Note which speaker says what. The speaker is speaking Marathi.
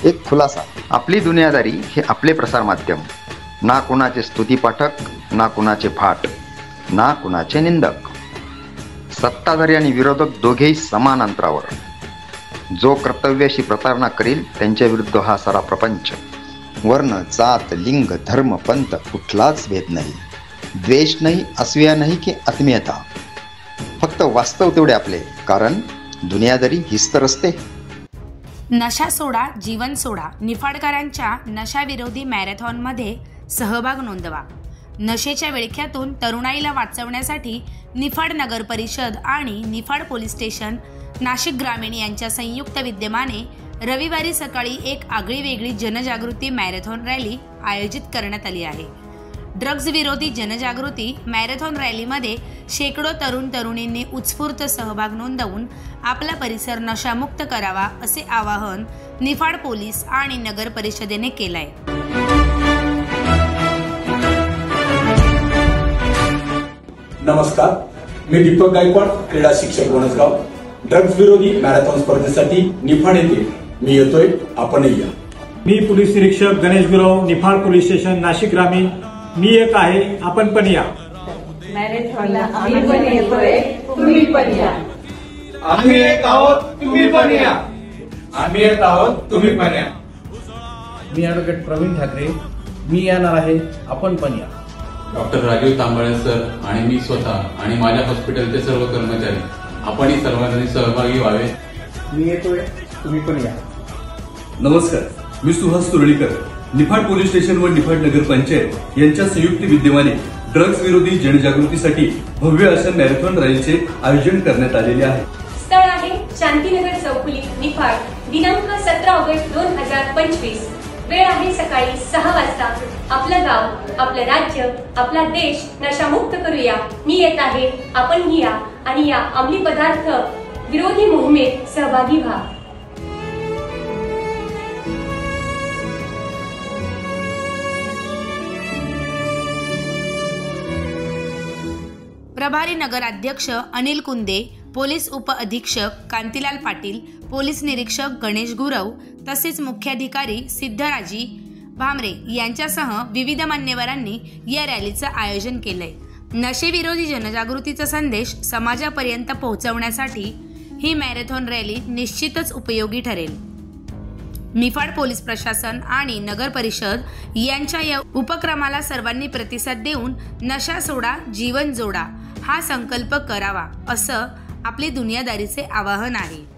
Speaker 1: एक खुलासा, आपली दुनियादारी हे आपले प्रसार माध्यम, ना कुणाचे स्तुतीपाठक, ना कुणाचे फाट, ना कुणाचे निंदक, सत्ताधारी आणि विरोधक दोघेही समान अंतरावर. जो कर्तव्याशी प्रतारणा करेल त्यांच्या विरुद्ध हा सारा प्रपंच. वर्ण, जात, लिंग, धर्म, पंथ कुठलाच भेद नाही, द्वेष नाही, असूया नाही की आत्मीयता. फक्त वास्तव तेवढे आपले, कारण दुनियादारी हीच तर असते.
Speaker 2: नशा सोडा जीवन सोडा निफाडकरांच्या नशाविरोधी मॅरेथॉनमध्ये सहभाग नोंदवा. नशेच्या विळख्यातून तरुणाईला वाचवण्यासाठी निफाड नगर परिषद आणि निफाड पोलीस स्टेशन नाशिक ग्रामीण यांच्या संयुक्त विद्यमाने रविवारी सकाळी एक आगळीवेगळी जनजागृती मॅरेथॉन रॅली आयोजित करण्यात आली आहे. ड्रग्ज विरोधी जनजागृती मॅरेथॉन रॅलीमध्ये शेकडो तरुण तरुणींनी उत्स्फूर्त सहभाग नोंदवून आपला परिसर नशामुक्त करावा असे आवाहन निफाड पोलीस आणि नगर परिषदेने केले आहे.
Speaker 3: नमस्कार, मी दीपक गायकवाड, क्रीडा शिक्षक वणसगाव. ड्रग्ज विरोधी मॅरेथॉन स्पर्धेसाठी निफाड येथे मी येतोय, आपणही या.
Speaker 4: मी पोलीस निरीक्षक गणेश गुरव, निफाड पोलीस स्टेशन नाशिक ग्रामीण. मी येत आहे, आपण पण या.
Speaker 5: मॅरेथॉनला आम्ही पण येतोय, तुम्ही पण या.
Speaker 6: आम्ही येत आहोत, तुम्ही पण या. आम्ही येत आहोत, तुम्ही पण या.
Speaker 7: मी ॲडव्होकेट प्रवीण ठाकरे, मी येणार आहे, आपण पण या.
Speaker 8: डॉक्टर राजीव तांबळे सर आणि मी स्वतः आणि माझ्या हॉस्पिटलचे सर्व कर्मचारी आपणही सर्वांनी सहभागी व्हावे.
Speaker 7: मी येतोय, तुम्ही पण या.
Speaker 9: नमस्कार, मी सुहास तुरळीकर, निफाड पोलीस स्टेशन व निफाड नगर पंचायत यांच्या संयुक्त विद्यमाने ड्रग्ज विरोधी जनजागृतीसाठी भव्य अशा मॅरेथॉन रॅलीचे आयोजन करण्यात आलेले आहे.
Speaker 10: स्थळ आहे शांतीनगर चौफुली निफाड. दिनांक 17 ऑगस्ट 2025. वेळ आहे सकाळी 6 वाजता. आपलं गाव, आपलं राज्य, आपला देश नशामुक्त करूया. मी येत आहे, आपणही या आणि या अंमली पदार्थ विरोधी मोहिमेत सहभागी व्हा.
Speaker 2: प्रभारी नगराध्यक्ष अनिल कुंदे, पोलीस उप अधीक्षक कांतीलाल पाटील, पोलीस निरीक्षक गणेश गुरव तसेच मुख्याधिकारी सिद्धराजी भामरे यांच्यासह विविध मान्यवरांनी या रॅलीचं आयोजन केलंय. नशेविरोधी जनजागृतीचा संदेश समाजापर्यंत पोहोचवण्यासाठी ही मॅरेथॉन रॅली निश्चितच उपयोगी ठरेल. निफाड पोलीस प्रशासन आणि नगर परिषद यांच्या या उपक्रमाला सर्वांनी प्रतिसाद देऊन नशा सोडा जीवन जोडा हा संकल्प करावा असं आपले दुनियादारीचे आवाहन आहे.